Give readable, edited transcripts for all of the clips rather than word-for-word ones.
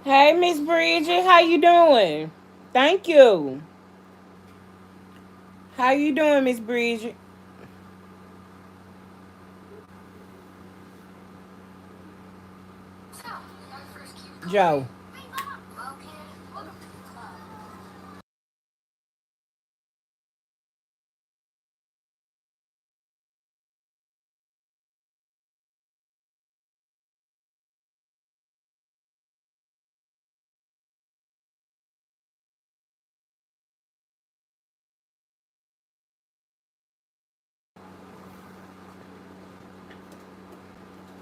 Hey, Miss Bridget, how you doing? Thank you. How you doing, Miss Bridget? Joe.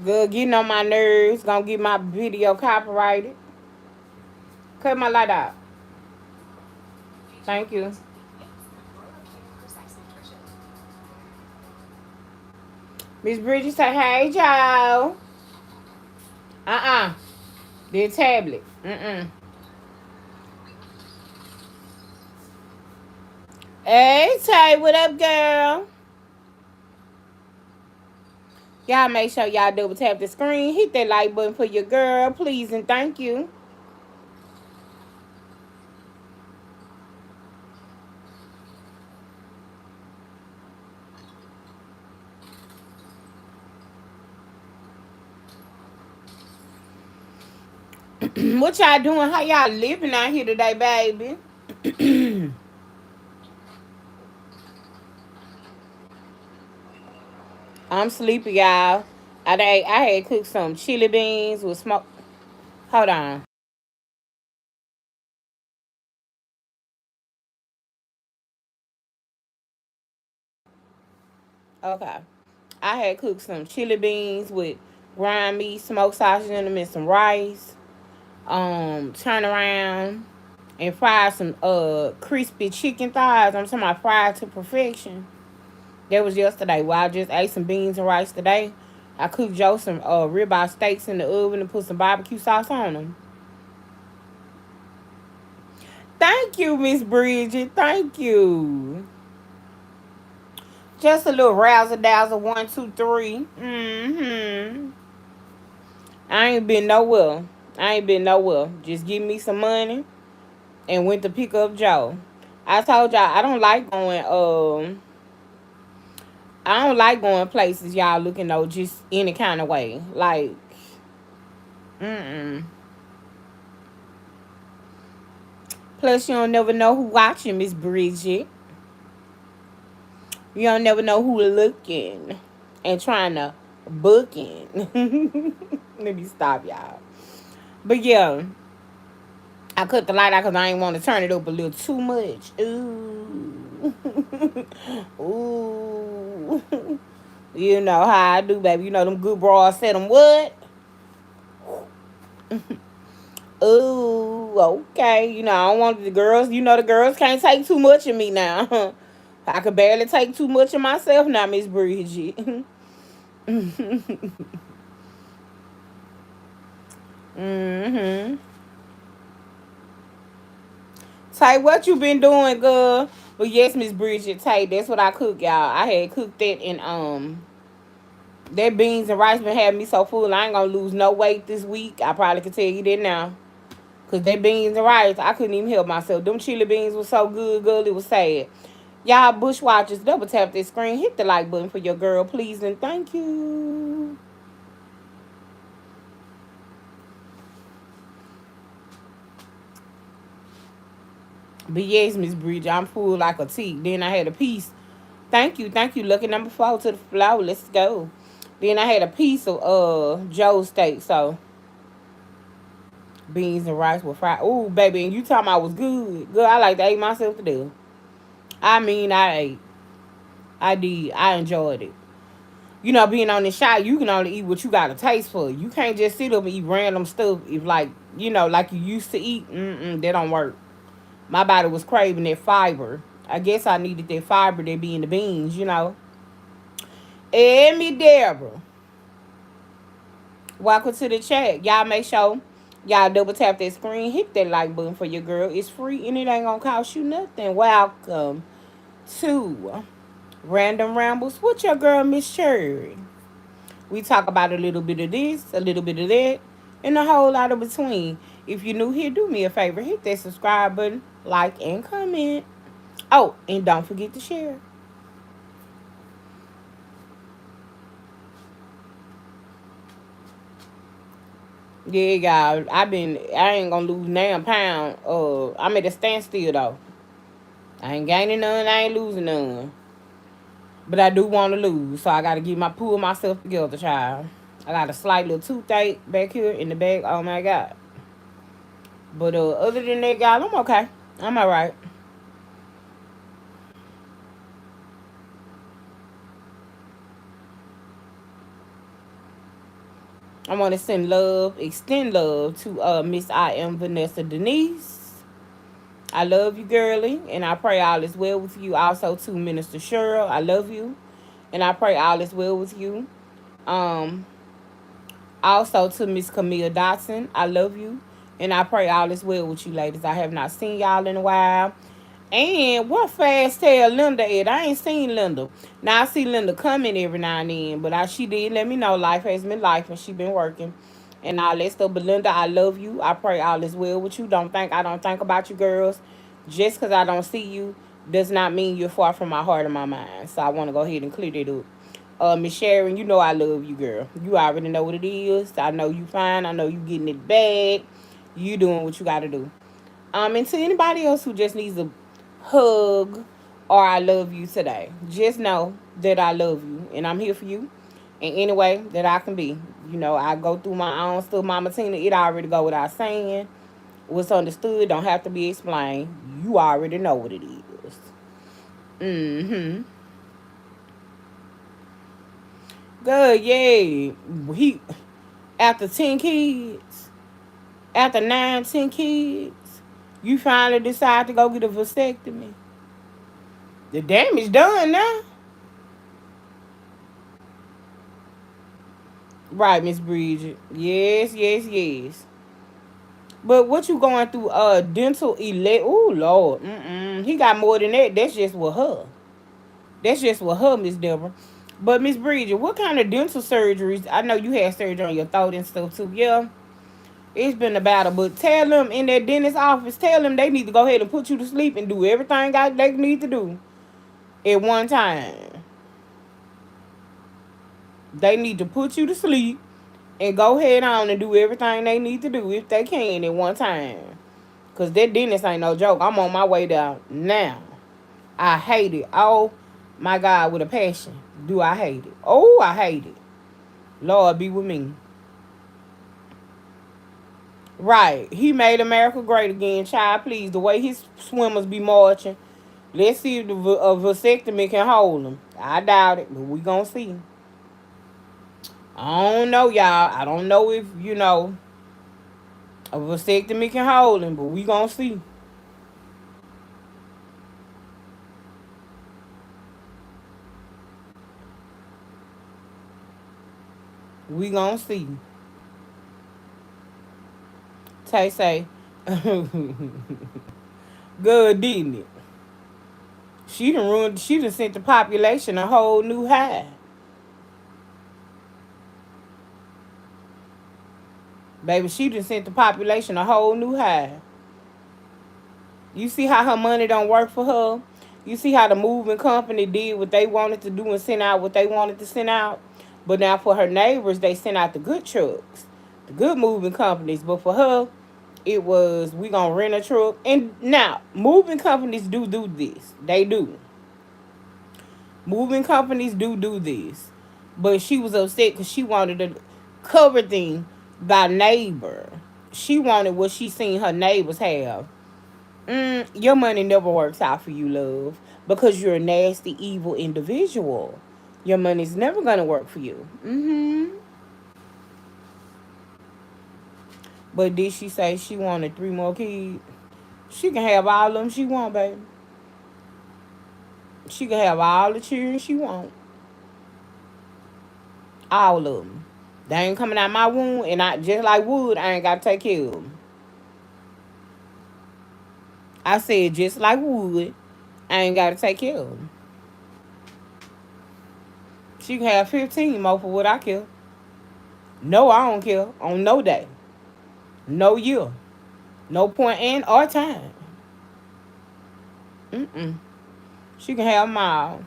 Good, getting on my nerves. Gonna get my video copyrighted. Cut my light out. Thank you. Miss Bridget say, hey, Joe. Uh-uh. The tablet. Mm-mm. Hey, Tay, what up, girl? Y'all make sure y'all double tap the screen. Hit that like button for your girl, please, and thank you. What y'all doing? How y'all living out here today, baby? I'm sleepy, y'all. I had cooked some chili beans with smoke. Hold on. Okay. I had cooked some chili beans with ground meat, smoked sausage in them, and some rice. Turn around and fry some crispy chicken thighs. I'm talking about fried to perfection. That was yesterday. Well, I just ate some beans and rice today. I cooked Joe some ribeye steaks in the oven and put some barbecue sauce on them. Thank you, Miss Bridget. Thank you. Just a little razzle dazzle, 1, 2, 3. Mm-hmm. I ain't been nowhere. I ain't been nowhere. Just give me some money and went to pick up Joe. I told y'all I don't like going places y'all looking though just any kind of way. Like, mm-mm. Plus you don't never know who watching, Miss Bridget. You don't never know who looking and trying to booking. Let me stop y'all. But yeah, I cut the light out because I ain't want to turn it up a little too much. Ooh. Ooh. You know how I do, baby. You know them good bras said them what? Ooh, okay. You know, I don't want the girls. You know the girls can't take too much of me now. I could barely take too much of myself now, Miss Bridget. Mm-hmm. Tay, what you been doing, girl? But yes, Miss Bridget, Tay, that's what I cook, y'all. I had cooked that and that beans and rice been having me so full I ain't gonna lose no weight this week. I probably could tell you that now. Cause that beans and rice, I couldn't even help myself. Them chili beans was so good, girl, it was sad. Y'all bushwatchers, double tap that screen, hit the like button for your girl, please, and thank you. But yes, Miss Bridget, I'm full like a tea. Then I had a piece. Thank you. Lucky number 4 to the floor. Let's go. Then I had a piece of Joe's steak. So beans and rice with fried. Ooh, baby, and you talking about was good. Good. I like to eat myself to death. I mean, I ate. I did. I enjoyed it. You know, being on the shot, you can only eat what you got a taste for. You can't just sit up and eat random stuff if, like, like you used to eat. That don't work. My body was craving that fiber. I guess I needed that fiber that be in the beans. And me, Deborah. Welcome to the chat. Y'all make sure y'all double tap that screen. Hit that like button for your girl. It's free and it ain't gonna cost you nothing. Welcome to Random Rambles with your girl, Miss Cherry. We talk about a little bit of this, a little bit of that, and a whole lot of between. If you're new here, do me a favor. Hit that subscribe button, like, and comment. Oh, and don't forget to share. Yeah, y'all. I ain't gonna lose 9 pounds. I'm at a standstill, though. I ain't gaining none, I ain't losing none. But I do want to lose, so I got to pull myself together, child. I got a slight little toothache back here in the back. Oh my God. But other than that, y'all, I'm okay. I'm all right. I want to extend love to Miss I Am Vanessa Denise. I love you, girly, and I pray all is well with you. Also, to Minister Cheryl, I love you, and I pray all is well with you. Um, Also to Miss Camille Dotson, I love you, and I pray all is well with you, ladies. I have not seen y'all in a while. And what fast tail Linda at? I ain't seen Linda. Now I see Linda coming every now and then, but she did let me know life has been life and she been working and all that stuff. But Linda, I love you. I pray all is well with you. Don't think I don't think about you girls. Just because I don't see you does not mean you're far from my heart and my mind. So I want to go ahead and clear that up. Miss Sharon, you know I love you, girl. You already know what it is. I know you fine. I know you getting it bad. You doing what you got to do. And to anybody else who just needs a hug or I love you today, just know that I love you and I'm here for you in any way that I can be. You know, I go through my own stuff, Mama Tina. It already go without saying. What's understood don't have to be explained. You already know what it is. Mm-hmm. Good, yeah. He after 10 kids, after 9, 10 kids, you finally decide to go get a vasectomy. The damage done now. Right, Miss Bridget. Yes, yes, yes. But what you going through? Dental elect. Oh Lord, he got more than that. That's just with her. That's just with her, Miss Deborah. But Miss Bridget, what kind of dental surgeries? I know you had surgery on your throat and stuff too. Yeah, it's been a battle. But tell them in that dentist office, tell them they need to go ahead and put you to sleep and do everything they need to do at one time. They need to put you to sleep and go ahead on and do everything they need to do if they can at one time. Cause that dentist ain't no joke. I'm on my way down now. I hate it. Oh my God, with a passion. Do I hate it? Oh, I hate it. Lord be with me. Right. He made America great again. Child, please. The way his swimmers be marching. Let's see if a vasectomy can hold them. I doubt it, but we gonna see. I don't know, y'all. I don't know if, a vasectomy can hold him, but we gonna see. We gonna see. Tay say, good, didn't it? She done sent the population a whole new high. Baby, she done sent the population a whole new high. You see how her money don't work for her? You see how the moving company did what they wanted to do and sent out what they wanted to send out? But now for her neighbors, they sent out the good trucks, the good moving companies. But for her, it was we gonna rent a truck. And now moving companies do this. They do. Moving companies do this. But she was upset because she wanted a cover thing by neighbor. She wanted what she seen her neighbors have. Your money never works out for you, love, because you're a nasty, evil individual. Your money's never gonna work for you. But did she say she wanted 3 more kids? She can have all of them she want, baby. She can have all the children she want. All of them. They ain't coming out my womb, and I just like wood, I ain't gotta take care of them. I said just like wood, I ain't gotta take care of them. She can have 15 more for what I care. No, I don't care on no day, no year. No point in or time. Mm-mm. She can have them all.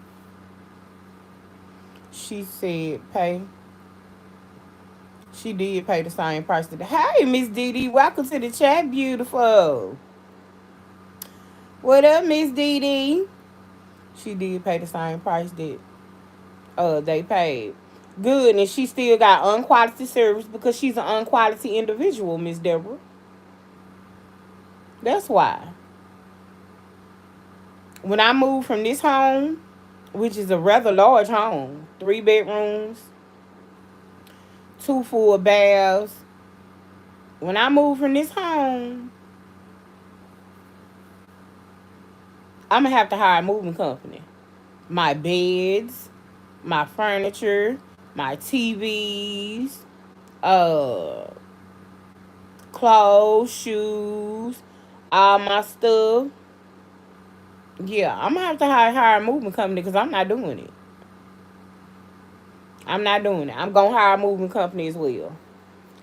She said pay. She did pay the same price today. Hey, Miss Dee, welcome to the chat, beautiful. What up, Miss Dee? She did pay the same price that they paid. Good, and she still got unquality service because she's an unquality individual, Miss Deborah. That's why. When I moved from this home, which is a rather large home, 3 bedrooms, 2 full baths. When I moved from this home, I'm gonna have to hire a moving company. My beds, my furniture, my TVs, uh, clothes, shoes, all my stuff. Yeah, I'm gonna have to hire a moving company because I'm not doing it. I'm not doing it. I'm gonna hire a moving company as well.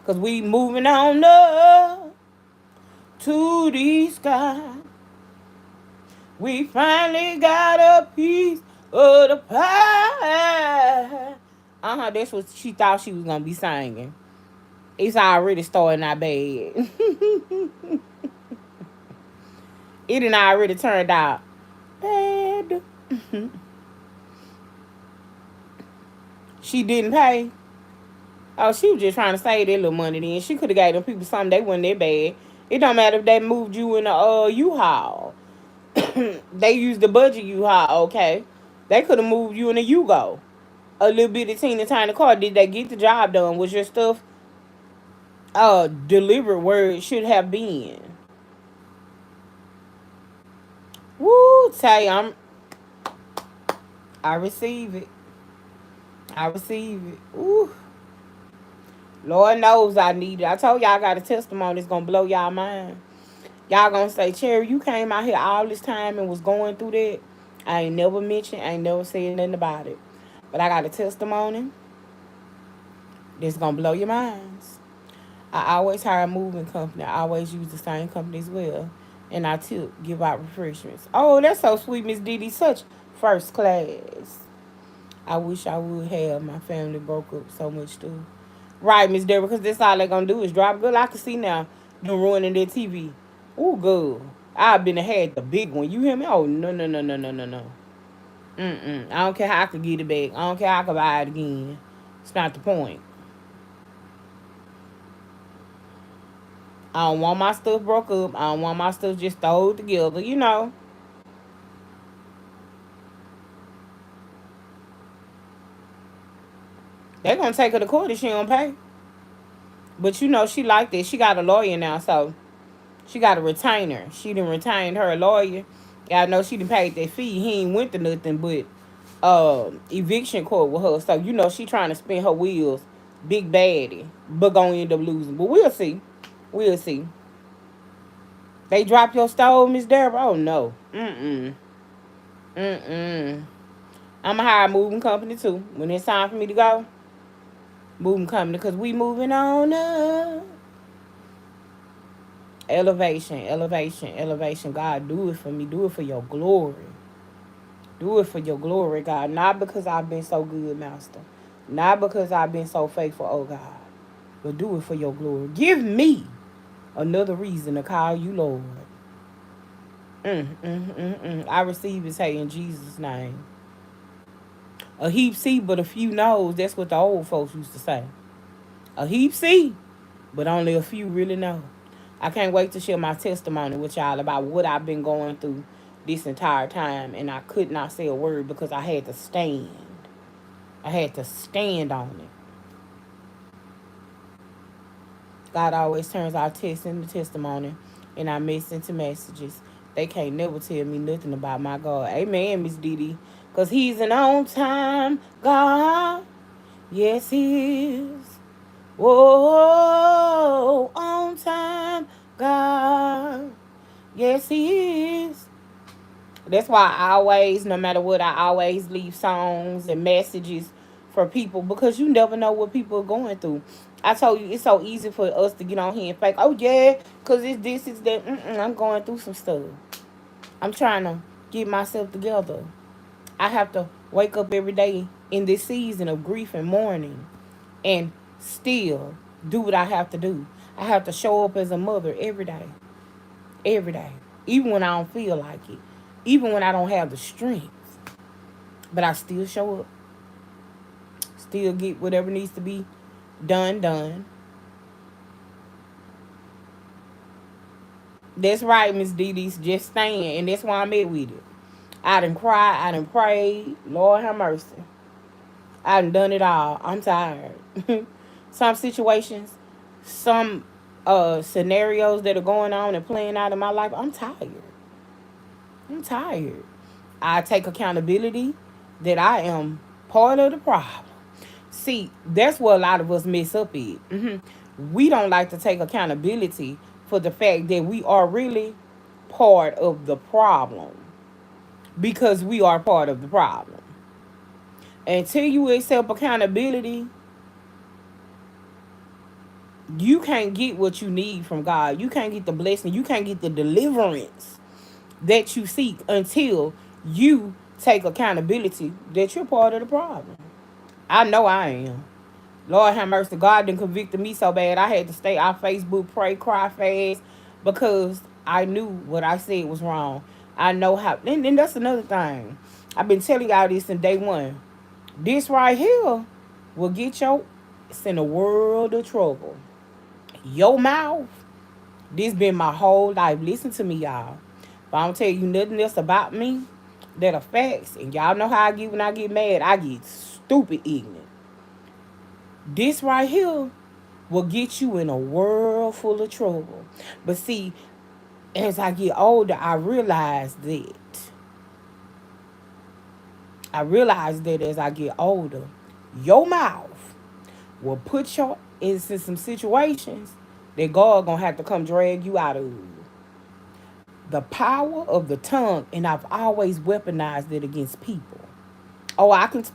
Cause we moving on up to the sky. We finally got a piece of the pie. That's what she thought she was gonna be singing. It's already starting out bad. It done already turned out bad. She didn't pay. Oh, she was just trying to save that little money then. She could have gave them people something they wasn't that bad. It don't matter if they moved you in a U-Haul. They used the budget U-Haul, okay. They could have moved you in a U-Go. A little bit of teeny tiny car. Did they get the job done? Was your stuff delivered where it should have been? Woo, Tay, I receive it. I receive it. Ooh. Lord knows I need it. I told y'all I got a testimony that's gonna blow y'all mind. Y'all gonna say, Cherry, you came out here all this time and was going through that. I ain't never mentioned, I ain't never said nothing about it. But I got a testimony that's gonna blow your minds. I always hire a moving company. I always use the same company as well. And I too give out refreshments. Oh, that's so sweet, Miss Didi. Such first class. I wish I would have. My family broke up so much too. Right, Miss Deborah, because that's all they gonna do is drop. Good, I can see now them ruining their TV. Ooh, good. I've been ahead the big one. You hear me? Oh, no, no, no, no, no, no, no. Mm-mm. I don't care how I could get it back. I don't care how I could buy it again. It's not the point. I don't want my stuff broke up. I don't want my stuff just thrown together, you know. They're gonna take her to court if she don't pay. But you know she like that. She got a lawyer now, so she got a retainer. She done retained her lawyer. Yeah, I know she done paid that fee. He ain't went to nothing but eviction court with her. So you know she trying to spin her wheels big baddie. But gonna end up losing. But we'll see. We'll see. They drop your stove, Miss Deborah? Oh no. Mm-mm. Mm-mm. I'ma hire a moving company too. When it's time for me to go. Moving company, because we moving on up. Elevation, elevation, elevation. God, do it for me. Do it for your glory. Do it for your glory, God. Not because I've been so good, Master. Not because I've been so faithful, oh God. But do it for your glory. Give me another reason to call you Lord. I receive his hey in Jesus' name. A heap see, but a few knows. That's what the old folks used to say. A heap see, but only a few really know. I can't wait to share my testimony with y'all about what I've been going through this entire time, and I could not say a word because I had to stand. I had to stand on it. God always turns our tests into testimony and our mess into messages. They can't never tell me nothing about my God. Amen, Miss Didi. Because he's an on-time God. Yes, he is. Whoa, on time God. Yes, he is. That's why I always, no matter what, I always leave songs and messages for people because you never know what people are going through. I told you it's so easy for us to get on here and fake, oh yeah, because it's this, it's that. I'm going through some stuff. I'm trying to get myself together. I have to wake up every day in this season of grief and mourning and still do what I have to do. I have to show up as a mother every day. Every day. Even when I don't feel like it. Even when I don't have the strength. But I still show up. Still get whatever needs to be done. That's right, Miss Dee Dee. Just staying. And that's why I'm at with it. I done cried. I done prayed. Lord have mercy. I done it all. I'm tired. Some situations, some scenarios that are going on and playing out in my life, I'm tired. I'm tired. I take accountability that I am part of the problem. See, that's what a lot of us mess up at. We don't like to take accountability for the fact that we are really part of the problem because we are part of the problem. Until you accept accountability, you can't get what you need from God. You can't get the blessing. You can't get the deliverance that you seek until you take accountability that you're part of the problem. I know I am. Lord have mercy. God done convicted me so bad I had to stay off Facebook, pray, cry fast because I knew what I said was wrong. I know how. And that's another thing. I've been telling y'all this in day one. This right here will get your it's in a world of trouble. Your mouth. This been my whole life. Listen to me, y'all. If I don't tell you nothing else about me that are facts, and y'all know how I get when I get mad, I get stupid ignorant. This right here will get you in a world full of trouble. But see, as I get older, I realize that as I get older, your mouth will put your into some situations that God gonna have to come drag you out of. The power of the tongue, and I've always weaponized it against people. Oh, I can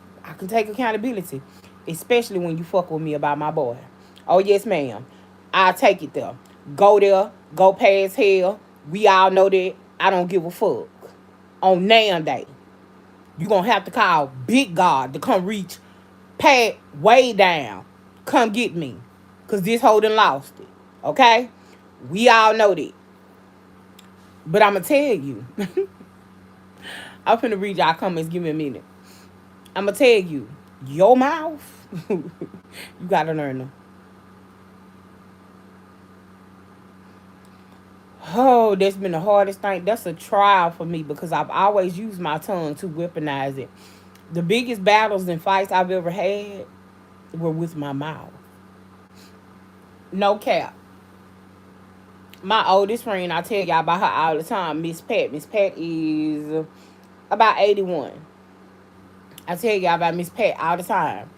take accountability, especially when you fuck with me about my boy. Oh yes, ma'am. I'll take it there. Go there, go past hell. We all know that. I don't give a fuck. On Nan Day, you gonna have to call Big God to come reach Pat way down. Come get me. Cause this hoe done lost it. Okay? We all know that. But I'ma tell you. I'm finna read y'all comments. Give me a minute. I'ma tell you. Your mouth. You gotta learn them. Oh, that's been the hardest thing. That's a trial for me because I've always used my tongue to weaponize it. The biggest battles and fights I've ever had were with my mouth. No cap. My oldest friend, I tell y'all about her all the time, Miss Pat. Miss Pat is about 81. I tell y'all about Miss Pat all the time.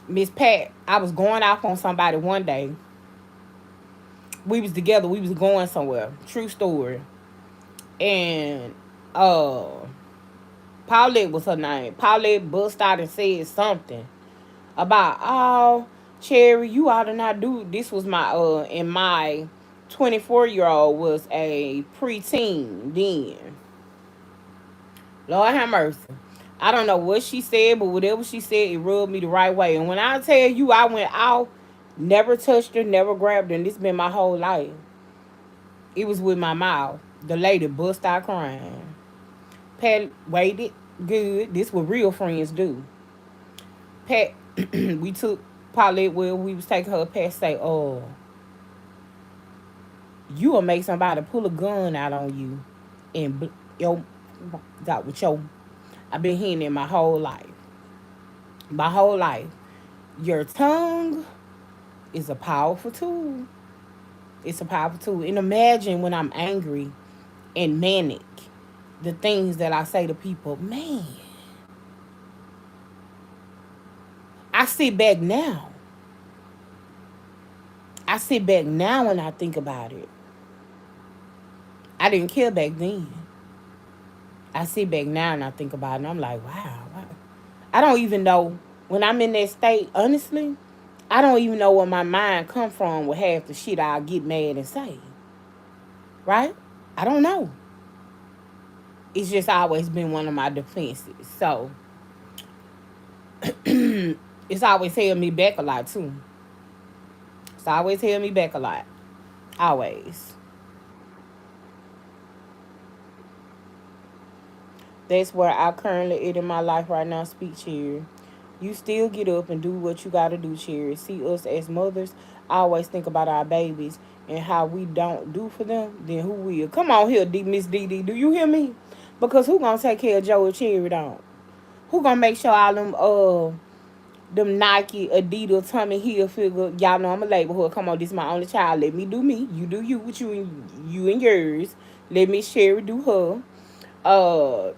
Miss Pat, I was going off on somebody one day. We was together. We was going somewhere. True story. And uh Paulette was her name. Paulette bust out and said something about, oh, Cherry, you ought to not do this. Was my and my 24-year-old was a preteen then. Lord have mercy. I don't know what she said, but whatever she said, it rubbed me the right way. And when I tell you I went out, never touched her, never grabbed her, and this been my whole life. It was with my mouth. The lady bust out crying. Pat waited good. This what real friends do. Pat, we took Paulette where we was taking her. Pat say, oh, you will make somebody pull a gun out on you and yo got with your I've been hearing it my whole life. My whole life. Your tongue is a powerful tool. It's a powerful tool. And imagine when I'm angry and manic, the things that I say to people, man. I sit back now. I sit back now and I think about it. I didn't care back then. I sit back now and I think about it and I'm like, wow. I don't even know When I'm in that state, honestly, I don't even know where my mind come from with half the shit I get mad and say. Right? I don't know. It's just always been one of my defenses. So it's always held me back a lot too. It's always held me back a lot. Always. That's where I currently at in my life right now. Speak, Cherry. You still get up and do what you gotta do, Cherry. See, us as mothers always think about our babies and how we don't do for them, then who will? Come on here, Miss DD. Do you hear me? Because who gonna take care of Joe and Cherry don't? Who gonna make sure all them Nike, Adidas, Tommy Hilfiger, y'all know I'm a label. Come on, this is my only child. Let me do me. You do you with you and yours. Let Miss Cherry do her. Uh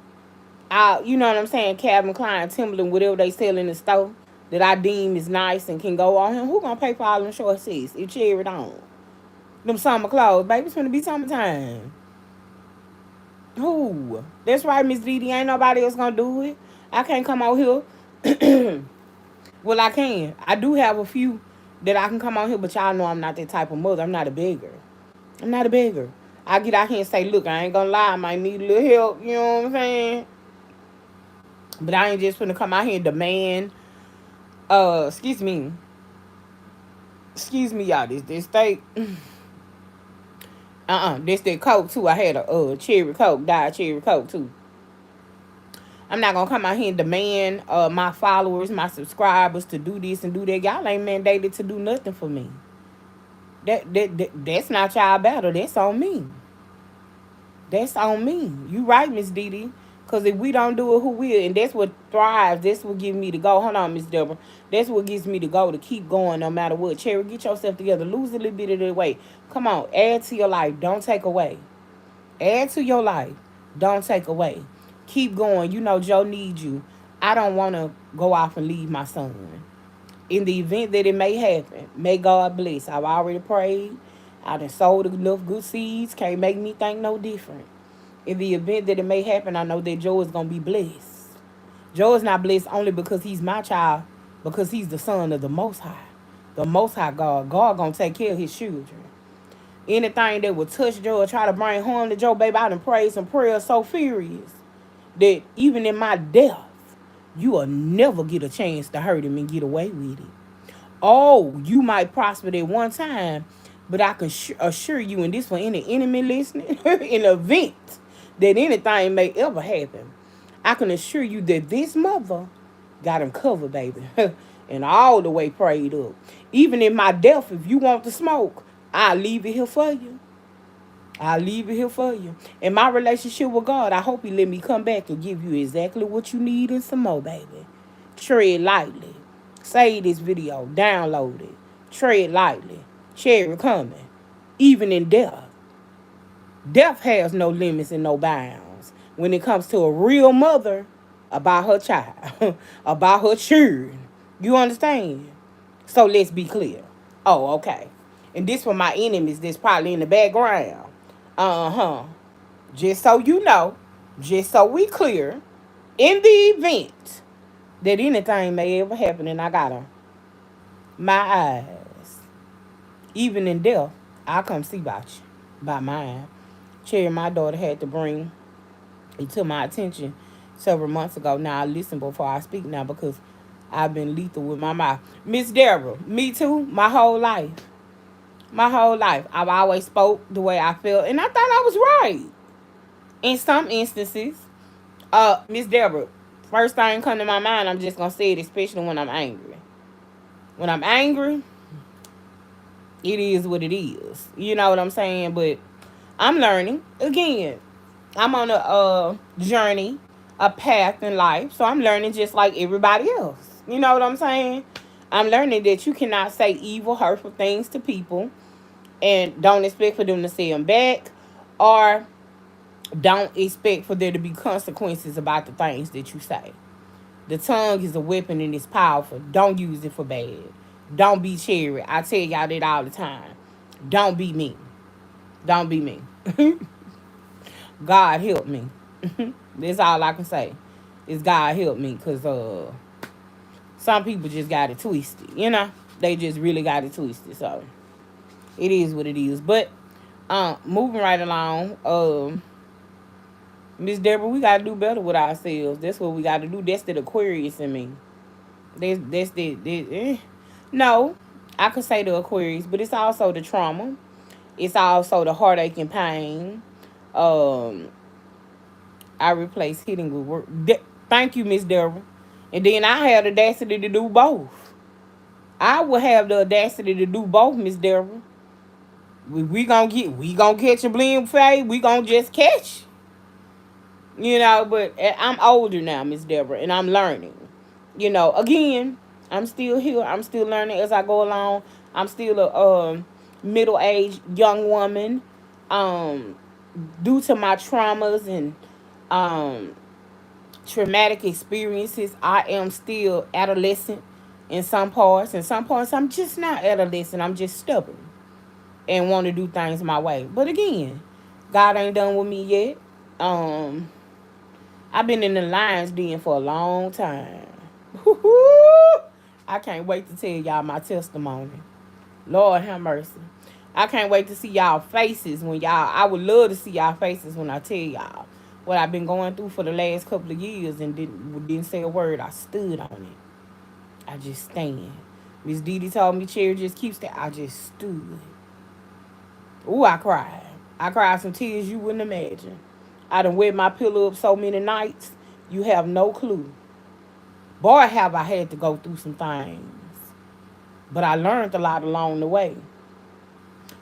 you know what I'm saying, Calvin Klein, Timberland, whatever they sell in the store that I deem is nice and can go on him. Who gonna pay for all them short seats if Cherry don't? Them summer clothes, baby, it's gonna be summertime. Who? That's right, Miss Didi. Ain't nobody else gonna do it. I can't come out here. Well, I can. I do have a few that I can come out here, but y'all know I'm not that type of mother. I'm not a beggar. I'm not a beggar. I get out here and say, look, I ain't gonna lie, I might need a little help. You know what I'm saying? But I ain't just gonna come out here and demand. Excuse me. Excuse me, y'all. This steak. This that Coke too. I had a cherry Coke, diet cherry Coke too. I'm not gonna come out here and demand my followers, my subscribers to do this and do that. Y'all ain't mandated to do nothing for me. That's not y'all battle. That's on me. That's on me. You right, Miss Didi. Because if we don't do it, who will? And that's what thrives. That's what gives me to go. Hold on, Miss Deborah. That's what gives me to go to keep going no matter what. Cherry, get yourself together. Lose a little bit of the weight. Come on. Add to your life. Don't take away. Add to your life. Don't take away. Keep going. You know Joe needs you. I don't want to go off and leave my son. In the event that it may happen, may God bless. I've already prayed. I done sowed enough good seeds. Can't make me think no different. In the event that it may happen, I know that Joe is going to be blessed. Joe is not blessed only because he's my child, because he's the son of the Most High. The Most High God. God going to take care of his children. Anything that would touch Joe or try to bring harm to Joe, baby, I done prayed some prayers so furious that even in my death, you will never get a chance to hurt him and get away with it. Oh, you might prosper at one time, but I can assure you, and this for any enemy listening, in the event that anything may ever happen, I can assure you that this mother got him covered, baby, and all the way prayed up. Even in my death, if you want to smoke, I'll leave it here for you. I'll leave it here for you. In my relationship with God, I hope he let me come back and give you exactly what you need and some more, baby. Tread lightly. Save this video. Download it. Tread lightly. Cherry coming. Even in death. Death has no limits and no bounds. When it comes to a real mother about her child. About her children. You understand? So let's be clear. Oh, okay. And this for my enemies that's probably in the background. Uh-huh. Just so you know, just so we clear, in the event that anything may ever happen and I got her, my eyes, even in death, I'll come see about you, by mine. Cherry, my daughter had to bring it to my attention several months ago. Now, I listen before I speak now because I've been lethal with my mouth. Miss Deborah, me too, my whole life. My whole life. I've always spoke the way I felt, and I thought I was right. In some instances, Miss Deborah, first thing come to my mind, I'm just gonna say it, especially when I'm angry. When I'm angry, it is what it is. You know what I'm saying? But I'm learning. Again, I'm on a journey, a path in life. So I'm learning just like everybody else. You know what I'm saying? I'm learning that you cannot say evil, hurtful things to people and don't expect for them to say them back, or don't expect for there to be consequences about the things that you say. The tongue is a weapon and it's powerful. Don't use it for bad. Don't be Cherry. I tell y'all that all the time. Don't be me. Don't be me. God help me. That's all I can say. Is God help me. Because Some people just got it twisted, you know. They just really got it twisted. So it is what it is. But moving right along, Miss Deborah, we gotta do better with ourselves. That's what we gotta do. That's the Aquarius in me. That's No, I could say the Aquarius, but it's also the trauma. It's also the heartache and pain. Um, I replace hitting with work. Thank you, Miss Deborah. And then I had the audacity to do both. I would have the audacity to do both, Miss Deborah. We gonna catch a blame fade. We gonna just catch. But I'm older now, Miss Deborah, and I'm learning. Again, I'm still here. I'm still learning as I go along. I'm still a middle-aged young woman. Um, Due to my traumas and um, traumatic experiences, I am still adolescent in some parts. In some parts, I'm just not adolescent. I'm just stubborn and want to do things my way. But again, God ain't done with me yet. Um, I've been in the lion's den for a long time. I can't wait to tell y'all my testimony. Lord have mercy. I can't wait to see y'all faces when y'all. I would love to see y'all faces when I tell y'all what I've been going through for the last couple of years and didn't say a word. I stood on it. I just stand. Miss Didi told me, Cherry, just keep standing. I just stood. Ooh, I cried. I cried some tears you wouldn't imagine. I done wet my pillow up so many nights, you have no clue. Boy, have I had to go through some things. But I learned a lot along the way.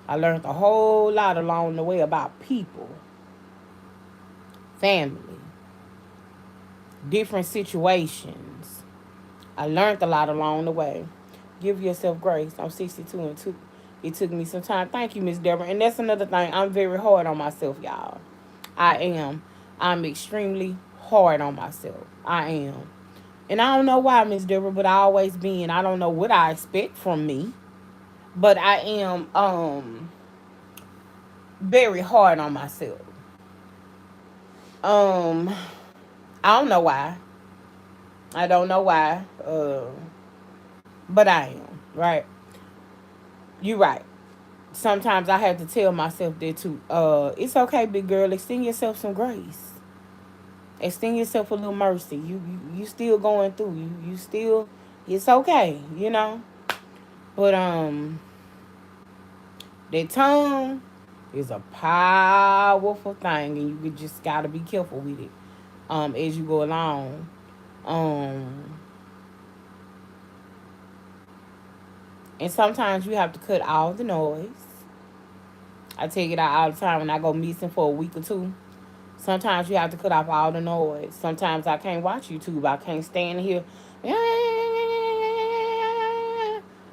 I learned a whole lot along the way about people, family, different situations. I learned a lot along the way. Give yourself grace. I'm 62 and 2. It took me some time. Thank you, Miss Deborah. And that's another thing. I'm very hard on myself, y'all. I am. I'm extremely hard on myself. I am. And I don't know why, Miss Deborah, but I always been. I don't know what I expect from me. But I am very hard on myself. Um I don't know why. I don't know why. But I am, right? You're right. Sometimes I have to tell myself that too. It's okay, big girl. Extend yourself some grace. Extend yourself a little mercy. You still going through. You still. It's okay. But that tongue is a powerful thing, and you just gotta be careful with it. As you go along. Um, and sometimes you have to cut all the noise. I take it out all the time when I go missing for a week or two. Sometimes you have to cut off all the noise. Sometimes I can't watch YouTube. I can't stand here.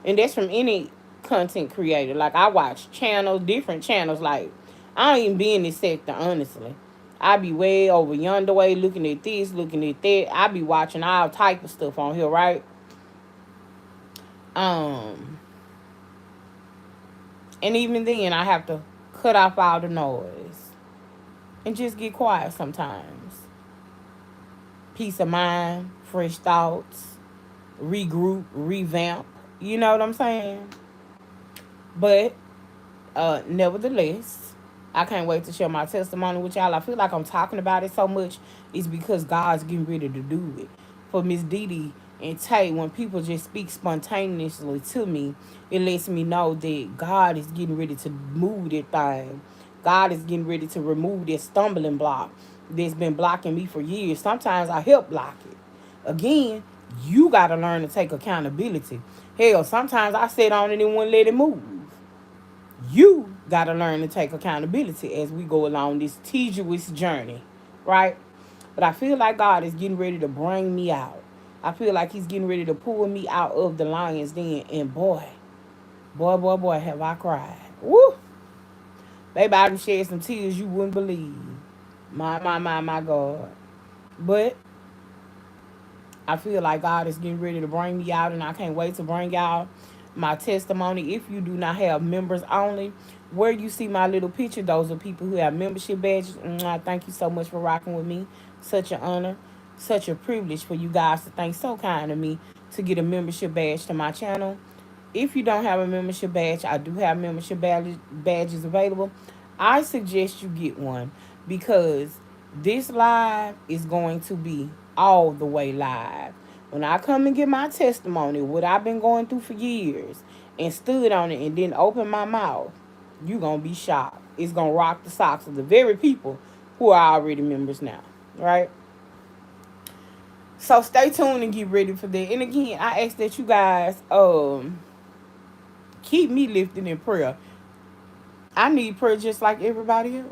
And that's from any content creator. Like, I watch channels, different channels. Like, I don't even be in this sector, honestly. I be way over yonder way looking at this, looking at that. I be watching all type of stuff on here, right? Um, and even then, I have to cut off all the noise and just get quiet sometimes. Peace of mind, fresh thoughts, regroup, revamp. You know what I'm saying? But nevertheless, I can't wait to share my testimony with y'all. I feel like I'm talking about it so much. It's because God's getting ready to do it. For Miss Didi and Tay, when people just speak spontaneously to me, it lets me know that God is getting ready to move that thing. God is getting ready to remove that stumbling block that's been blocking me for years. Sometimes I help block it. Again, you got to learn to take accountability. Hell, sometimes I sit on it and won't let it move. You got to learn to take accountability as we go along this tedious journey, right? But I feel like God is getting ready to bring me out. I feel like he's getting ready to pull me out of the lion's den. And boy, have I cried. Woo! Baby, I done shed some tears you wouldn't believe. My God. But I feel like God is getting ready to bring me out, and I can't wait to bring y'all my testimony. If you do not have members only, where you see my little picture, those are people who have membership badges. Thank you so much for rocking with me. Such an honor, such a privilege for you guys to think so kind of me to get a membership badge to my channel. If you don't have a membership badge, I do have badges available. I suggest you get one because this live is going to be all the way live. When I come and get my testimony, what I've been going through for years, and stood on it and then open my mouth, you going to be shocked. It's going to rock the socks of the very people who are already members now, right? So stay tuned and get ready for that. And again, I ask that you guys keep me lifted in prayer. I need prayer just like everybody else.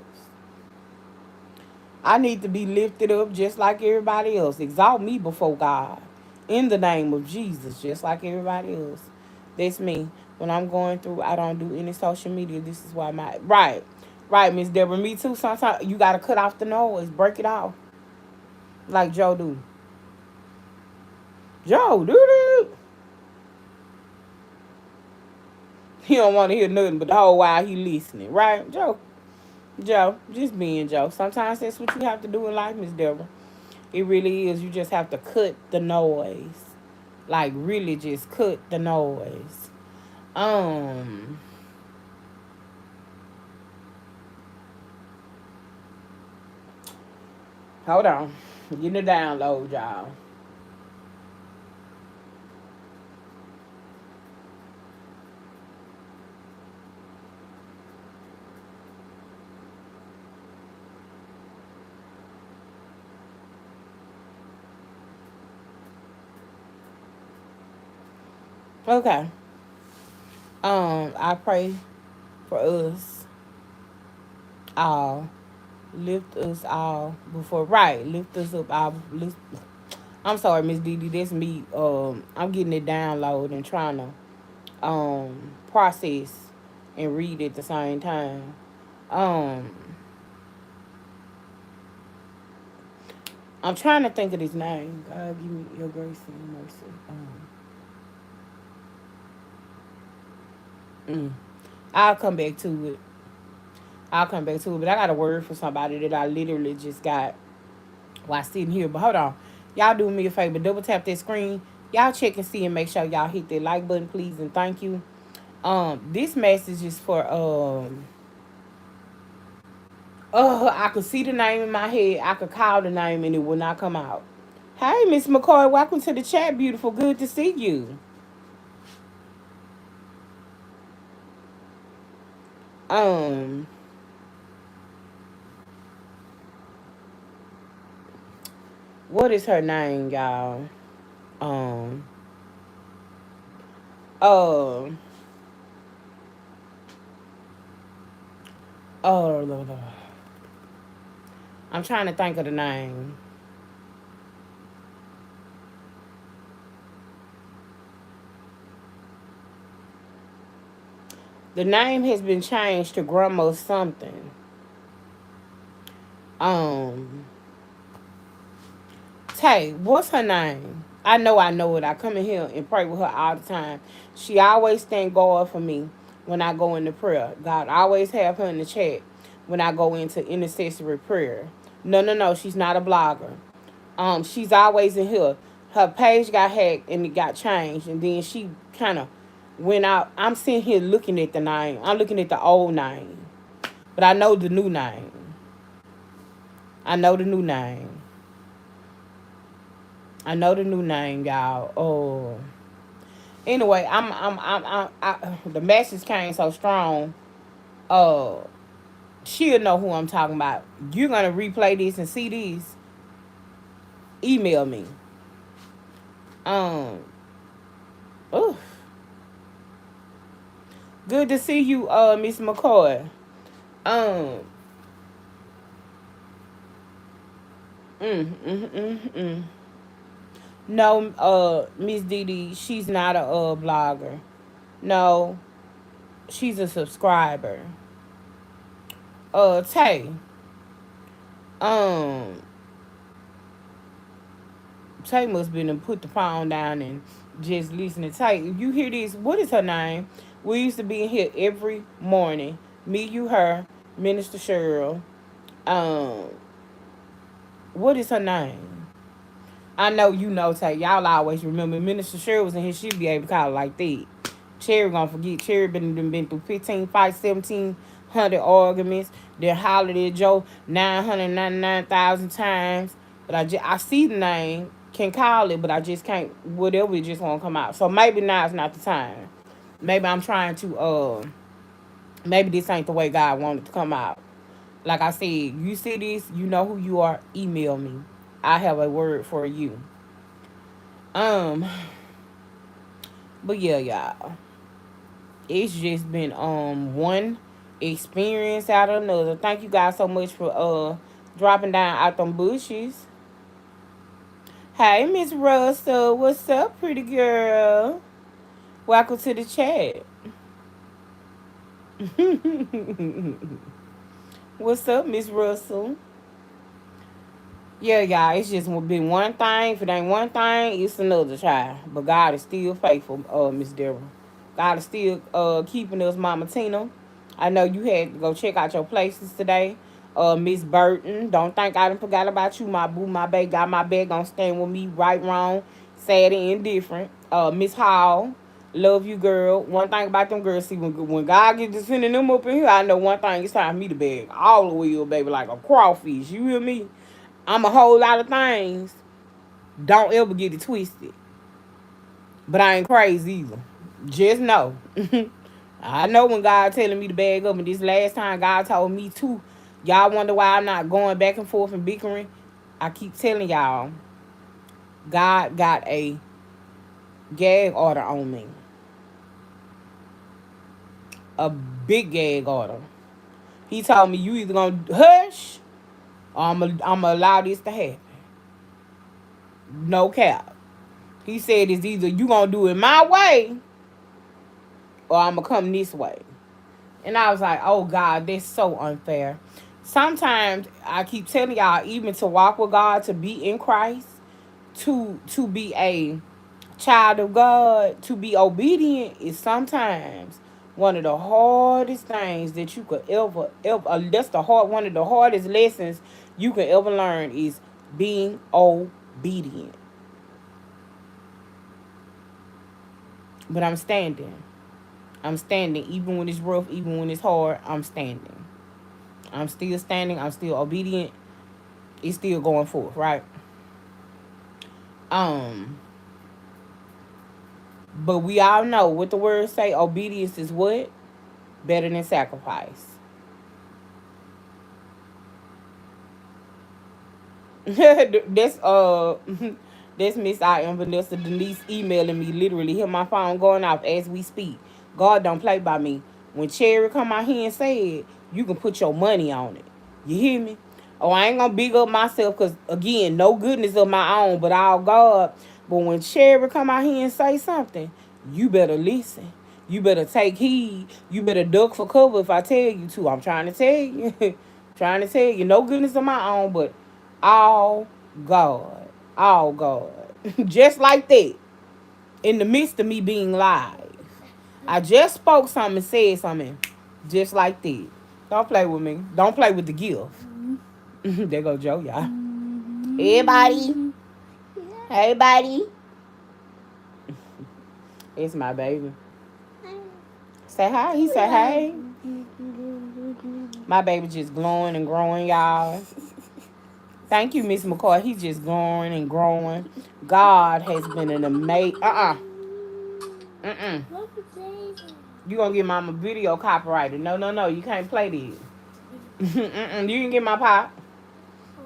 I need to be lifted up just like everybody else. Exalt me before God. In the name of Jesus, just like everybody else. That's me. When I'm going through, I don't do any social media. This is why my right. Right, Miss Deborah. Me too. Sometimes you gotta cut off the noise. Break it off. Like Joe do. Joe, do. He don't want to hear nothing but the whole while he listening. Right, Joe? Joe, just being Joe. Sometimes that's what you have to do in life, Miss Deborah. It really is. You just have to cut the noise. Like, really just cut the noise. Hold on. Getting the download, y'all. Okay. I pray for us all. Lift us all before right. Lift us up all. I'm sorry, Miss Dee Dee. That's me. I'm getting it download and trying to process and read at the same time. Um, I'm trying to think of his name. God, give me your grace and mercy. Mm. I'll come back to it. I'll come back to it. But I got a word for somebody that I literally just got while sitting here. But hold on. Y'all do me a favor. Double tap that screen. Y'all check and see and make sure y'all hit that like button, please, and thank you. This message is for I could see the name in my head. I could call the name and it will not come out. Hey, Miss McCoy, welcome to the chat, beautiful. Good to see you. Um, what is her name, y'all? Um, uh, oh, I'm trying to think of the name. The name has been changed to Grandma something. Um, Tay, what's her name? I know it. I come in here and pray with her all the time. She always stand guard for me when I go into prayer. God always have her in the chat when I go into intercessory prayer. No. She's not a blogger. She's always in here. Her page got hacked and it got changed, and then she kind of went out. I'm sitting here looking at the name. I'm looking at the old name, but I know the new name. I know the new name. I know the new name, y'all. Oh. Anyway, the message came so strong. Uh, she'll know who I'm talking about. You're gonna replay this and see these. Email me. Um. Oh, good to see you, Miss McCoy. Um. Mm. No, Miss Dee Dee, she's not a blogger. No, she's a subscriber. Tay. Um, Tay must been and put the phone down and just listening. Tay, if you hear this, what is her name? We used to be in here every morning. Me, you, her, Minister Cheryl. Um, what is her name? I know you know, Tay. Y'all always remember Minister Sherry was in here. She'd be able to call it like that. Cherry gonna forget. Cherry been through 15 fights, 1,700 arguments. Then hollered at Joe 999,000 times. But I see the name, can call it, but I just can't. Whatever, it just won't come out. So maybe now is not the time. Maybe I'm trying to. Maybe this ain't the way God wanted to come out. Like I said, you see this, you know who you are. Email me. I have a word for you. Um, but yeah, y'all. It's just been one experience out of another. Thank you guys so much for dropping down out them bushes. Hey, Miss Russell, what's up, pretty girl? Welcome to the chat. What's up, Miss Russell? Yeah, y'all, it's just been one thing. If it ain't one thing, it's another child. But God is still faithful, Miss Deborah. God is still keeping us, Mama Tina. I know you had to go check out your places today. Miss Burton, don't think I done forgot about you, my boo, my baby. Got my bag gonna stand with me, right, wrong, sad and indifferent. Miss Hall, love you, girl. One thing about them girls, see, when God gets to sending them up in here, I know one thing, it's time for me to beg all the way up, baby, like a crawfish. You hear me? I'm a whole lot of things. Don't ever get it twisted. But I ain't crazy either. Just know. I know when God telling me to bag up, and this last time God told me to. Y'all wonder why I'm not going back and forth and bickering. I keep telling y'all, God got a gag order on me. A big gag order. He told me you either gonna hush or I'm gonna allow this to happen. No cap. He said it's either you gonna do it my way or I'm gonna come this way. And I was like, oh God, that's so unfair. Sometimes I keep telling y'all, even to walk with God, to be in Christ, to be a child of God, to be obedient is sometimes one of the hardest things that you could ever that's the hard one of the hardest lessons you can ever learn is being obedient. But I'm standing. I'm standing. Even when it's rough, even when it's hard, I'm standing. I'm still standing. I'm still obedient. It's still going forth, right? Um, but we all know what the words say. Obedience is what? Better than sacrifice. that's that's Miss I am Vanessa Denise emailing me, literally hear my phone going off as we speak. God don't play by me. When Cherry come out here and say it, you can put your money on it. You hear me? Oh, I ain't gonna big up myself because again, no goodness of my own, but all God. But when Cherry come out here and say something, you better listen. You better take heed. You better duck for cover if I tell you to. I'm trying to tell you. Trying to tell you. No goodness of my own, but all God. All God. Just like that. In the midst of me being live. I just spoke something and said something. Just like that. Don't play with me. Don't play with the gift. There go Joe, y'all. Everybody. Hey, buddy. It's my baby. Say hi. He said hey. My baby just glowing and growing, y'all. Thank you, Miss McCoy. He's just growing and growing. God has been an amazing. You gonna get mama video copyrighted? No, no, no. You can't play this. You can get my pop.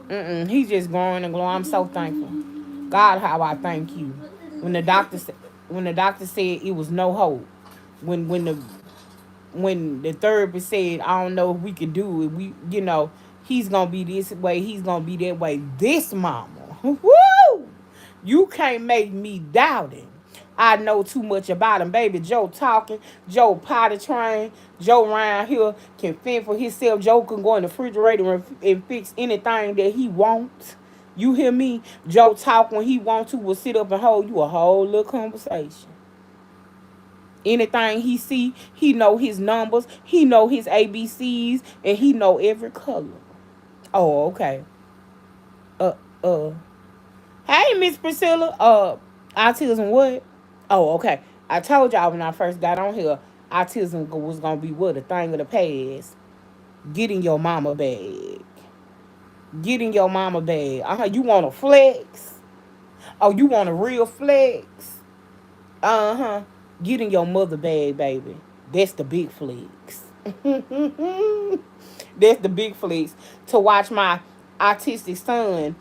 He's just growing and glowing. I'm so thankful. God, how I thank you. When the doctor said it was no hope, when the therapist said I don't know if we could do it, he's gonna be this way, he's gonna be that way. This mama, woo! You can't make me doubt it. I know too much about him, baby. Joe talking, Joe potty train, Joe around here can fend for himself. Joe can go in the refrigerator and fix anything that he wants. You hear me? Joe talk when he wants to, will sit up and hold you a whole little conversation. Anything he see, he know his numbers, he know his ABCs, and he know every color. Oh, okay. Uh, uh. Hey, Miss Priscilla. Autism what? Oh, okay. I told y'all when I first got on here, autism was gonna be what, a thing of the past. Get in your mama bag. Get in your mama bag. You want a flex? Oh, you want a real flex? Uh-huh. Get in your mother bag, baby. That's the big flex. That's the big flex. To watch my autistic son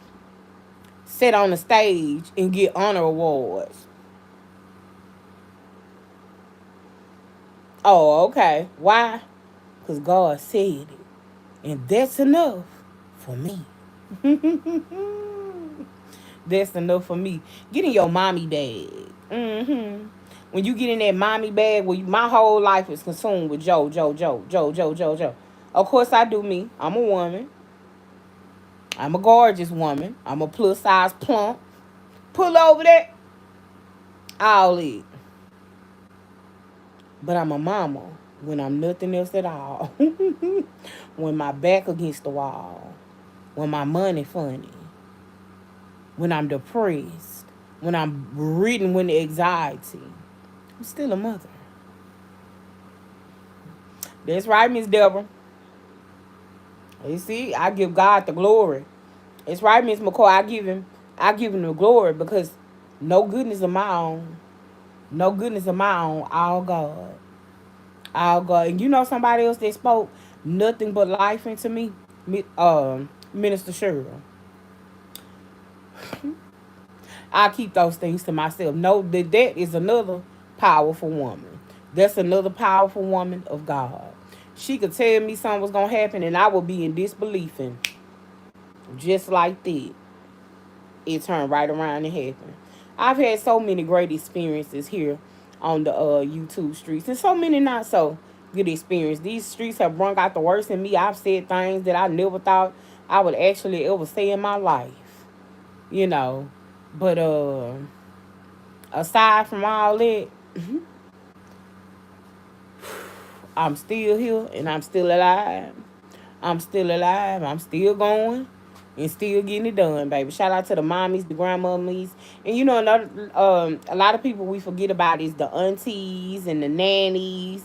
sit on the stage and get honor awards. Oh, okay. Why? Because God said it. And that's enough for me. That's enough for me. Get in your mommy bag. When you get in that mommy bag, my whole life is consumed with Joe, Joe, Joe, Joe, Joe, Joe, Joe. Of course I do me. I'm a woman. I'm a gorgeous woman. I'm a plus size plump. Pull over that. All it. But I'm a mama when I'm nothing else at all. When my back against the wall. When my money funny. When I'm depressed. When I'm ridden with anxiety. I'm still a mother. That's right, Miss Deborah. You see, I give God the glory. It's right, Miss McCoy. I give him the glory because no goodness of my own. No goodness of my own. All God. All God. And you know somebody else that spoke nothing but life into me? Minister Cheryl. I keep those things to myself. Know that is another powerful woman. That's another powerful woman of God. She could tell me something was gonna happen, and I would be in disbelief, and just like that, it turned right around and happened. I've had so many great experiences here on the YouTube streets, and so many not so good experience. These streets have brought out the worst in me. I've said things that I never thought I would actually ever say in my life. You know, but aside from all that, I'm still here and I'm still alive. I'm still alive. I'm still going and still getting it done, baby. Shout out to the mommies, the grandmummies. And you know, a lot of people we forget about is the aunties and the nannies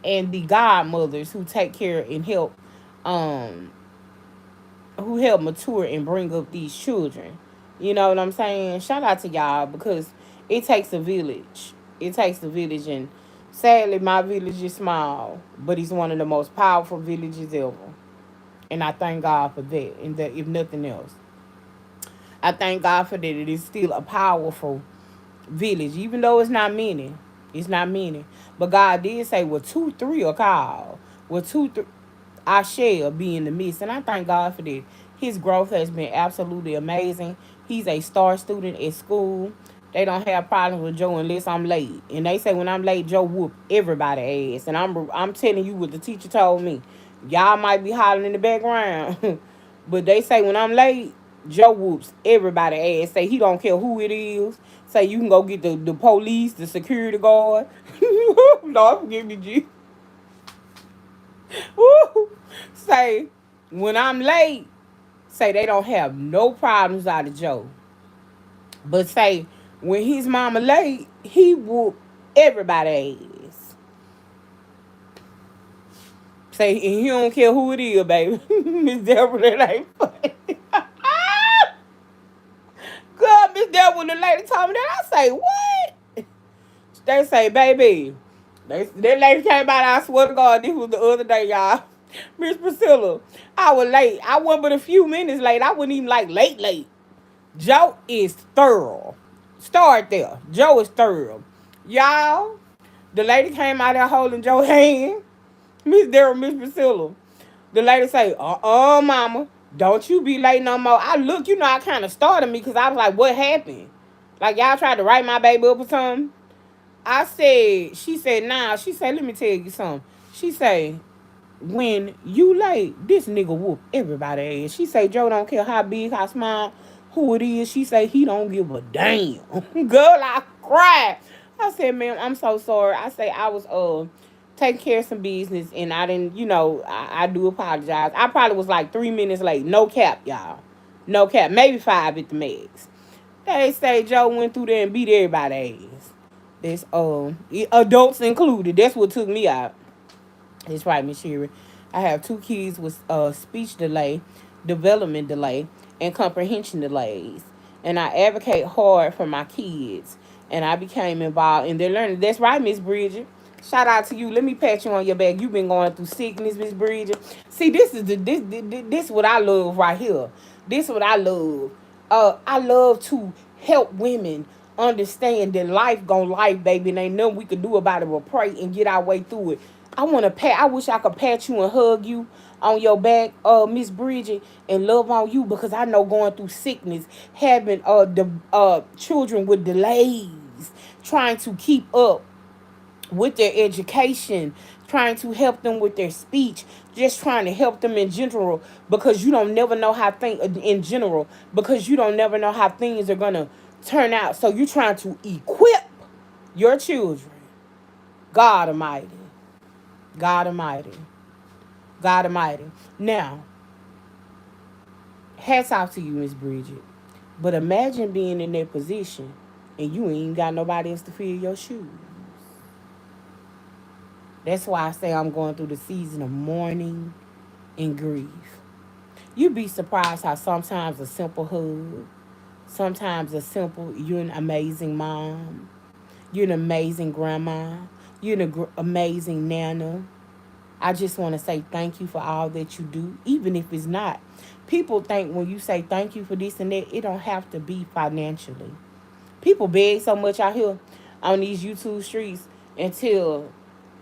and the godmothers who take care and um, help mature and bring up these children. You know what I'm saying? Shout out to y'all because it takes a village. It takes a village, and sadly, my village is small, but it's one of the most powerful villages ever. And I thank God for that. And that, if nothing else, I thank God for that. It is still a powerful village, even though it's not many. It's not many, but God did say, "Well, 2, 3 are called. Well, 2, 3, I shall be in the midst," and I thank God for that. His growth has been absolutely amazing. He's a star student at school. They don't have problems with Joe unless I'm late, and they say when I'm late, Joe whoop everybody ass. And I'm telling you what the teacher told me. Y'all might be hollering in the background, but they say when I'm late, Joe whoops everybody ass. Say he don't care who it is. Say you can go get the police, the security guard. Lord forgive me, G. Say when I'm late, say they don't have no problems out of Joe. But say when his mama late, he whoop everybody ass. Say and he don't care who it is, baby. Miss Deborah, that ain't funny. God, Miss Deborah, when the lady told me that, I say, what? They say, baby. That lady came out, I swear to God, this was the other day, y'all. Miss Priscilla, I was late. I wasn't but a few minutes late. I wasn't even like late. Joe is thorough. Start there. Joe is thorough. Y'all, the lady came out there holding Joe's hand. Miss Daryl, Miss Priscilla. The lady say, mama, don't you be late no more. I look, I kind of started me because I was like, what happened? Like, y'all tried to write my baby up or something? She said, nah. She said, let me tell you something. She say, when you late, this nigga whoop everybody ass. She say, Joe don't care how big, how small, who it is. She say, he don't give a damn. Girl, I cried. I said, ma'am, I'm so sorry. I say, I was taking care of some business and I didn't, I do apologize. I probably was like 3 minutes late. No cap, y'all. No cap. Maybe 5 at the max. They say Joe went through there and beat everybody's ass. That's adults included. That's what took me out. That's right, Miss Sherry. I have two kids with speech delay, development delay, and comprehension delays. And I advocate hard for my kids. And I became involved in their learning. That's right, Miss Bridget. Shout out to you. Let me pat you on your back. You've been going through sickness, Miss Bridget. See, this what I love right here. This what I love. I love to help women understand that life gon' life, baby, and ain't nothing we could do about it but pray and get our way through it. I wish I could pat you and hug you on your back, Miss Bridget, and love on you because I know going through sickness, having the children with delays, trying to keep up with their education, trying to help them with their speech, just trying to help them in general because you don't never know how things in general because you don't never know how things are gonna turn out. So you're trying to equip your children. God Almighty, God Almighty, God Almighty. Now, hats off to you, Miss Bridget. But imagine being in that position and you ain't got nobody else to fill your shoes. That's why I say I'm going through the season of mourning and grief. You'd be surprised how sometimes a simple hug, sometimes a simple, you're an amazing mom, you're an amazing grandma, you're an amazing nana. I just want to say thank you for all that you do, even if it's not. People think when you say thank you for this and that, it don't have to be financially. People beg so much out here on these YouTube streets until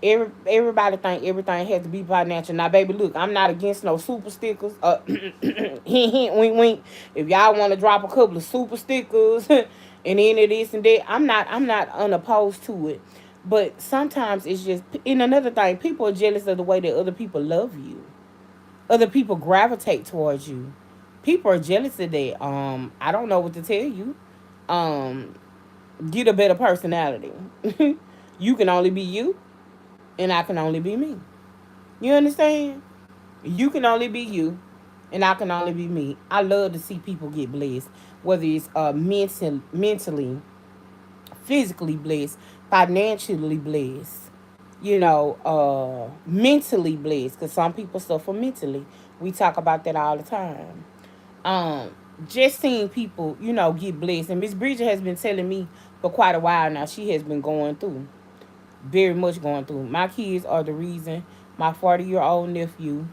everybody think everything has to be financial. Now, baby, look, I'm not against no super stickers. Hint, hint, wink, wink. If y'all want to drop a couple of super stickers and any of this and that, I'm not unopposed to it. But sometimes it's just, and another thing, people are jealous of the way that other people love you. Other people gravitate towards you. People are jealous of that. I don't know what to tell you. Um, get a better personality. You can only be you, and I can only be me. You understand? You can only be you, and I can only be me. I love to see people get blessed, whether it's mentally, physically blessed, financially blessed, mentally blessed, because some people suffer mentally. We talk about that all the time. Um, just seeing people, get blessed. And Miss Bridget has been telling me for quite a while now, she has been going through, very much going through. My kids are the reason my 40-year-old nephew